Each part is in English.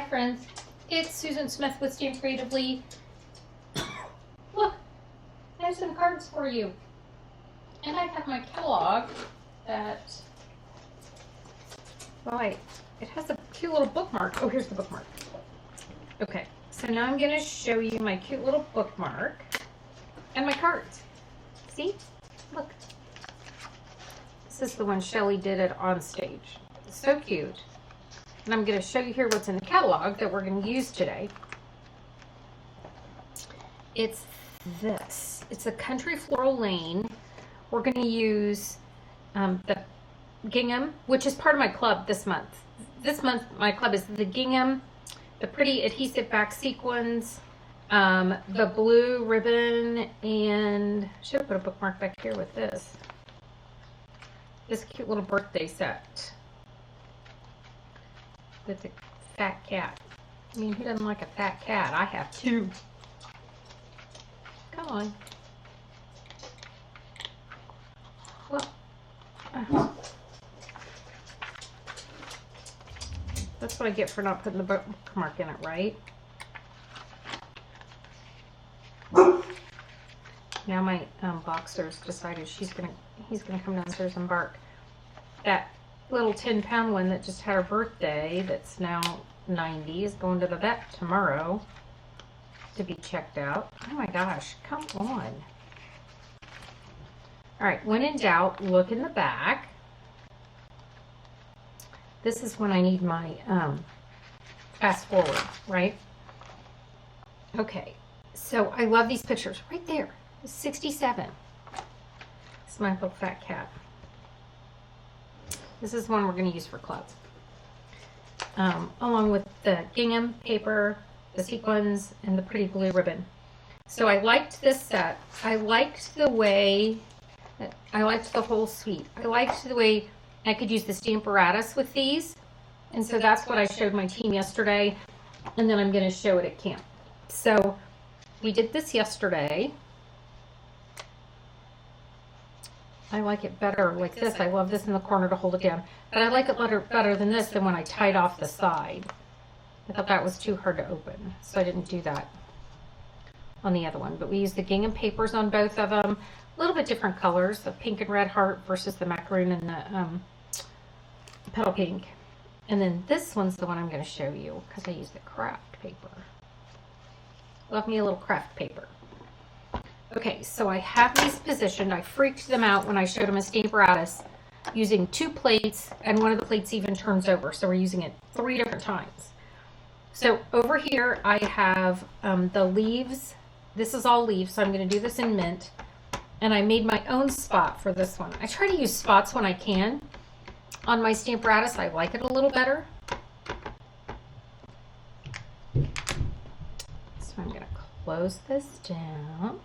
Hi friends, it's Susan Smith with Stampcreatively. Look, I have some cards for you. And I have my catalog that, well, it has a cute little bookmark. Oh, here's the bookmark. Okay, so now I'm going to show you my cute little bookmark and my cards. See? Look. This is the one Shelly did it on stage. It's so cute. And I'm going to show you here what's in the catalog that we're going to use today. It's this. It's a Country Floral Lane. We're going to use the gingham, which is part of my club this month. This month, my club is the gingham, the pretty adhesive back sequins, the blue ribbon, and I should have put a bookmark back here with this. This cute little birthday set with a fat cat. I mean, who doesn't like a fat cat? I have two. Come on. Well, that's what I get for not putting the bookmark in it, right? Now my boxer's decided he's gonna come downstairs and bark. That little 10-pound one that just had her birthday, that's now 90, is going to the vet tomorrow to be checked out. Oh my gosh, come on. All right, when in doubt, look in the back. This is when I need my fast forward, right? Okay, so I love these pictures right there. 67. It's my little fat cat. This is one we're going to use for clubs. Along with the gingham paper, the sequins, and the pretty blue ribbon. So I liked this set. I liked the way, I liked the whole suite. I liked the way I could use the Stamparatus with these. And so that's what I showed my team yesterday. And then I'm going to show it at camp. So we did this yesterday. I like it better like this. I love this in the corner to hold it down. But I like it better than this than when I tied off the side. I thought that was too hard to open, so I didn't do that on the other one. But we used the gingham papers on both of them. A little bit different colors, the pink and red heart versus the macaroon and the petal pink. And then this one's the one I'm going to show you because I used the craft paper. Love me a little craft paper. Okay, so I have these positioned. I freaked them out when I showed them a Stamparatus using 2 plates, and one of the plates even turns over, so we're using it 3 different times. So over here I have the leaves. This is all leaves, so I'm going to do this in mint. And I made my own spot for this one. I try to use spots when I can. On my Stamparatus, I like it a little better. So I'm going to close this down.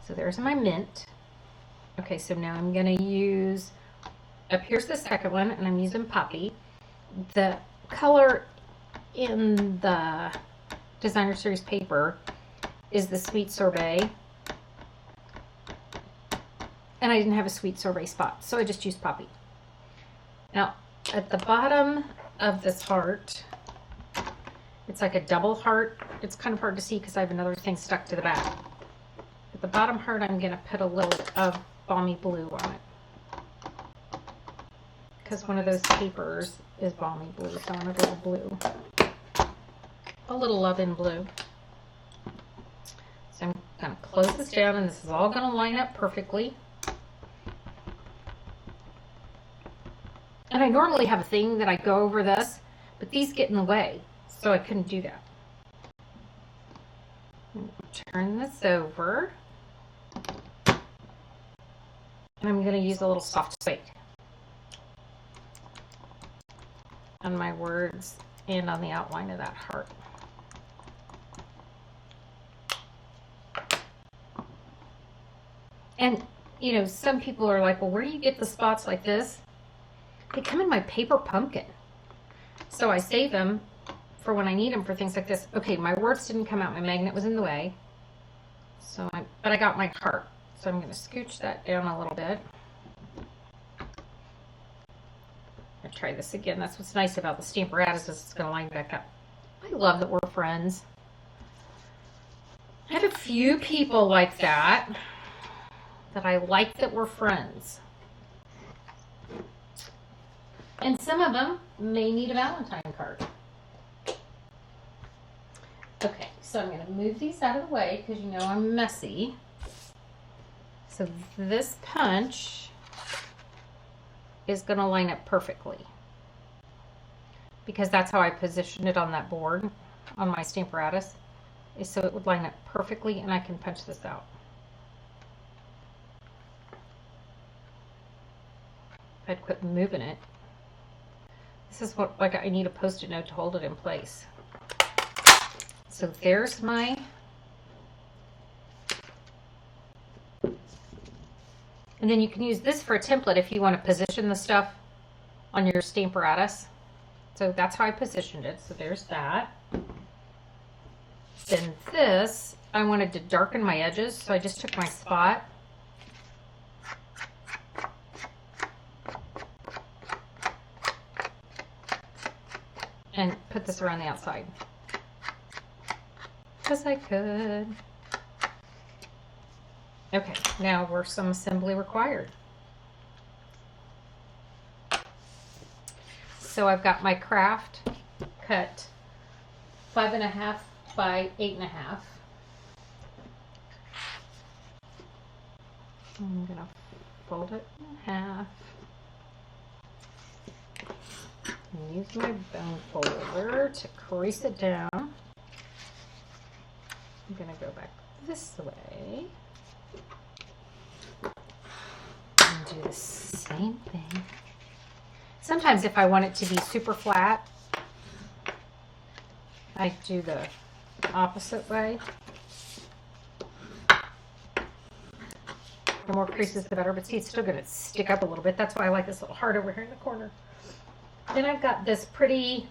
So there's my mint. Okay, so now I'm going to use, up here's the second one, and I'm using Poppy. The color in the Designer Series paper is the Sweet Sorbet. And I didn't have a Sweet Sorbet spot, so I just used Poppy. Now, at the bottom of this heart, it's like a double heart. It's kind of hard to see because I have another thing stuck to the back. At the bottom heart, I'm going to put a little of Balmy Blue on it. Because one of those papers is Balmy Blue, so I want a little blue. A little love in blue. So I'm going to close this down, and this is all going to line up perfectly. And I normally have a thing that I go over this, but these get in the way, so I couldn't do that. Turn this over. And I'm going to use a little soft suede on my words and on the outline of that heart. And, you know, some people are like, well, where do you get the spots like this? They come in my paper pumpkin. So I save them for when I need them for things like this. Okay, my words didn't come out. My magnet was in the way. But I got my heart. So I'm going to scooch that down a little bit. I'll try this again. That's what's nice about the Stamparatus is it's going to line back up. I love that we're friends. I have a few people like that I like that we're friends. And some of them may need a Valentine card. Okay, so I'm going to move these out of the way because you know I'm messy. So this punch is going to line up perfectly because that's how I positioned it on that board on my Stamparatus, is so it would line up perfectly and I can punch this out. If I'd quit moving it. This is what, like, I need a Post-it note to hold it in place. So there's my, and then you can use this for a template if you want to position the stuff on your Stamparatus. So that's how I positioned it. So there's that. Then this, I wanted to darken my edges, so I just took my spot and put this around the outside. Because I could. Okay, now we're some assembly required. So I've got my craft cut 5.5 by 8.5. I'm gonna fold it in half. And use my bone folder to crease it down. I'm gonna go back this way and do the same thing. Sometimes if I want it to be super flat, I do the opposite way. The more creases, the better. But see, it's still going to stick up a little bit. That's why I like this little heart over here in the corner. Then I've got this pretty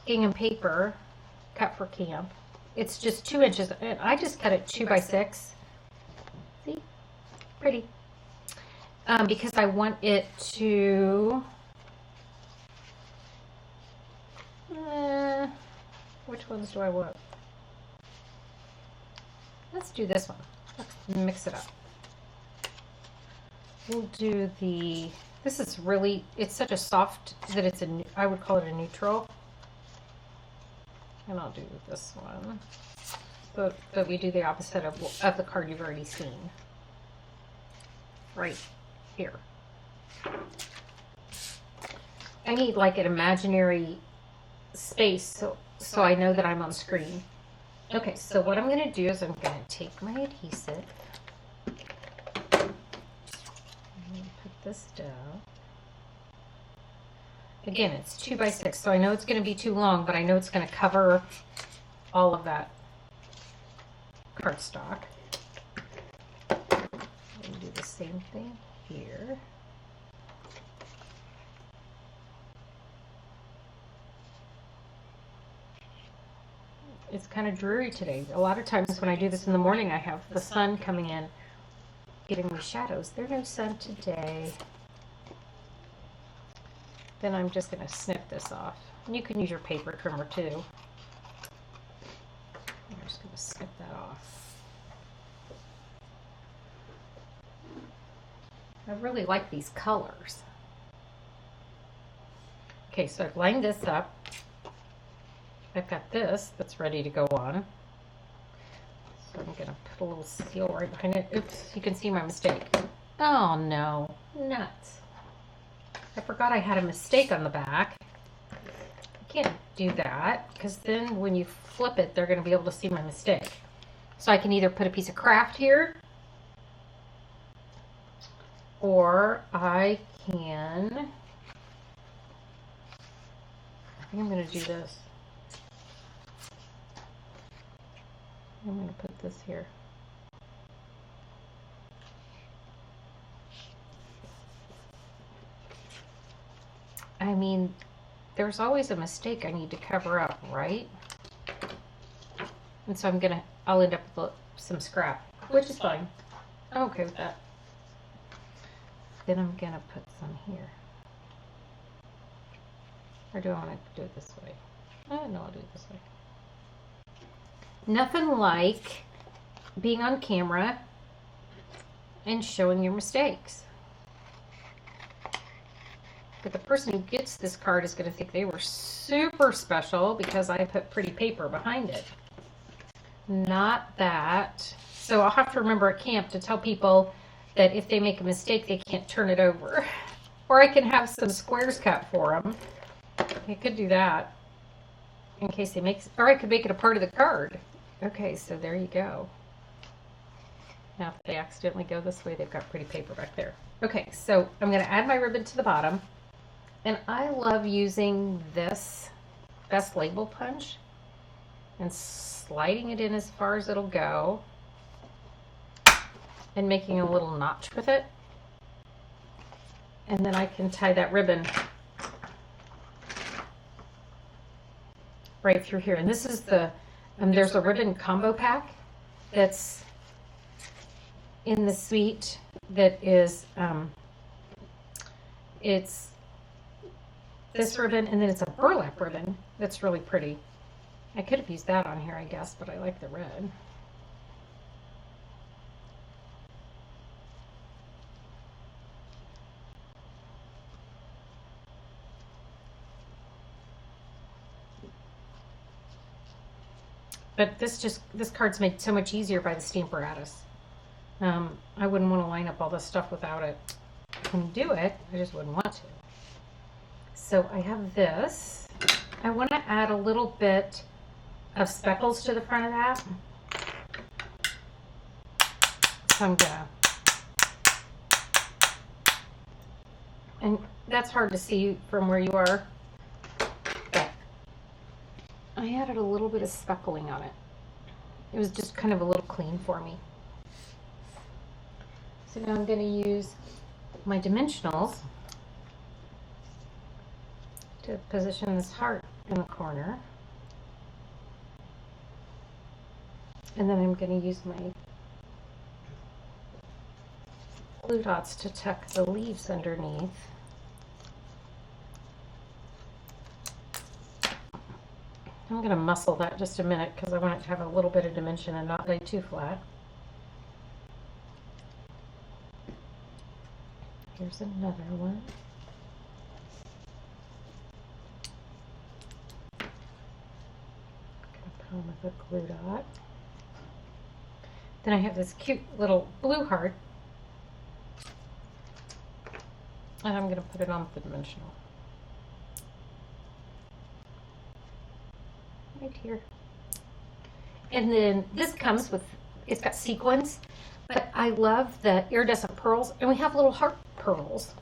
gingham paper cut for camp. It's just 2 inches. And I just cut it 2 by 6. See? Pretty. Because I want it to... which ones do I want? Let's do this one. Let's mix it up. We'll do the... This is really... It's such a soft that it's a... I would call it a neutral. And I'll do this one. But we do the opposite of the card you've already seen. Right here. I need like an imaginary space so I know that I'm on screen. Okay, so what I'm going to do is I'm going to take my adhesive. I'm going to put this down. Again, it's 2 by 6, so I know it's going to be too long, but I know it's going to cover all of that cardstock. And do the same thing here. It's kind of dreary today. A lot of times when I do this in the morning, I have the sun coming in, giving me shadows. There's no sun today. Then I'm just going to snip this off. And you can use your paper trimmer too. I'm just going to snip that off. I really like these colors. Okay, so I've lined this up. I've got this that's ready to go on. So I'm going to put a little seal right behind it. Oops, you can see my mistake. Oh no, nuts. I forgot I had a mistake on the back. I can't do that because then when you flip it, they're going to be able to see my mistake. So I can either put a piece of craft here, or I can, I think I'm going to do this. I'm going to put this here. I mean, there's always a mistake I need to cover up, right? And so I'll end up with some scrap, which is fine. I'm okay with that. Then I'm going to put some here. Or do I want to do it this way? Oh, no, I'll do it this way. Nothing like being on camera and showing your mistakes. But the person who gets this card is going to think they were super special because I put pretty paper behind it. Not that. So I'll have to remember at camp to tell people that if they make a mistake, they can't turn it over. Or I can have some squares cut for them. I could do that in case they make, or I could make it a part of the card. Okay, so there you go. Now if they accidentally go this way, they've got pretty paper back there. Okay, so I'm going to add my ribbon to the bottom. And I love using this Best Label Punch and sliding it in as far as it'll go and making a little notch with it. And then I can tie that ribbon right through here. And this is the, there's a ribbon combo pack that's in the suite that is, it's this ribbon, and then it's a burlap ribbon that's really pretty. I could have used that on here, I guess, but I like the red. But this card's made so much easier by the Stampcreatively. I wouldn't want to line up all this stuff without it. I can do it, I just wouldn't want to. So I have this. I want to add a little bit of speckles to the front of that. So I'm gonna, and that's hard to see from where you are, but I added a little bit of speckling on it. It was just kind of a little clean for me. So now I'm going to use my dimensionals to position this heart in the corner. And then I'm going to use my glue dots to tuck the leaves underneath. I'm going to muscle that just a minute because I want it to have a little bit of dimension and not lay too flat. Here's another one. With a glue dot. Then I have this cute little blue heart, and I'm going to put it on with the dimensional right here. And then this comes with, it's got sequins, but I love the iridescent pearls, and we have little heart pearls.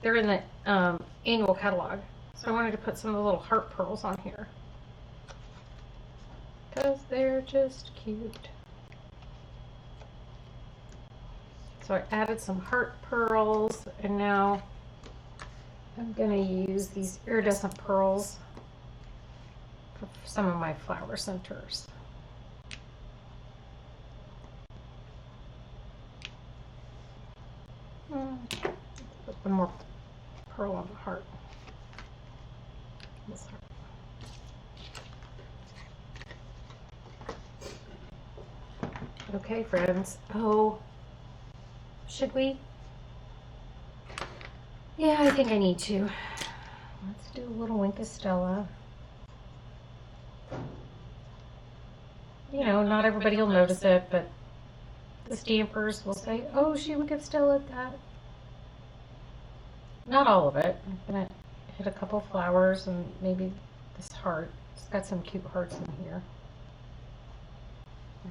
They're in the annual catalog, so I wanted to put some of the little heart pearls on here, because they're just cute. So I added some heart pearls, and now I'm going to use these iridescent pearls for some of my flower centers. Put one more pearl on the heart. This heart. Okay, friends. Oh, should we? Yeah, I think I need to. Let's do a little Wink of Stella. You know, not everybody will notice it, but the stampers will say, oh, she would give Stella that. Not all of it. I'm going to hit a couple flowers and maybe this heart. It's got some cute hearts in here.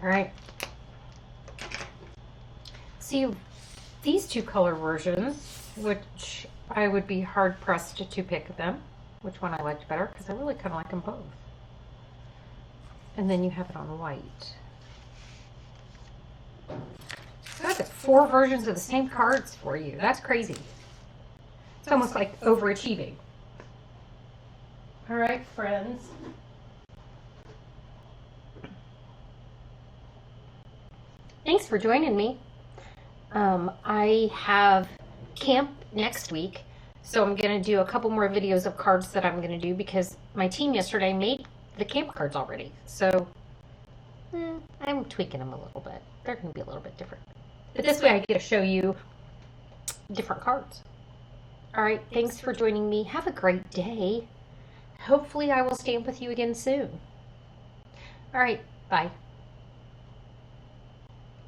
All right. See, these two color versions, which I would be hard pressed to pick them, which one I liked better, because I really kind of like them both. And then you have it on white. So I've got 4 versions of the same cards for you. That's crazy. It's almost like overachieving. All right, friends. Thanks for joining me. I have camp next week, so I'm going to do a couple more videos of cards that I'm going to do because my team yesterday made the camp cards already. So I'm tweaking them a little bit. They're going to be a little bit different. But this way I get to show you different cards. All right, thanks for joining me. Have a great day. Hopefully I will stamp with you again soon. All right, bye.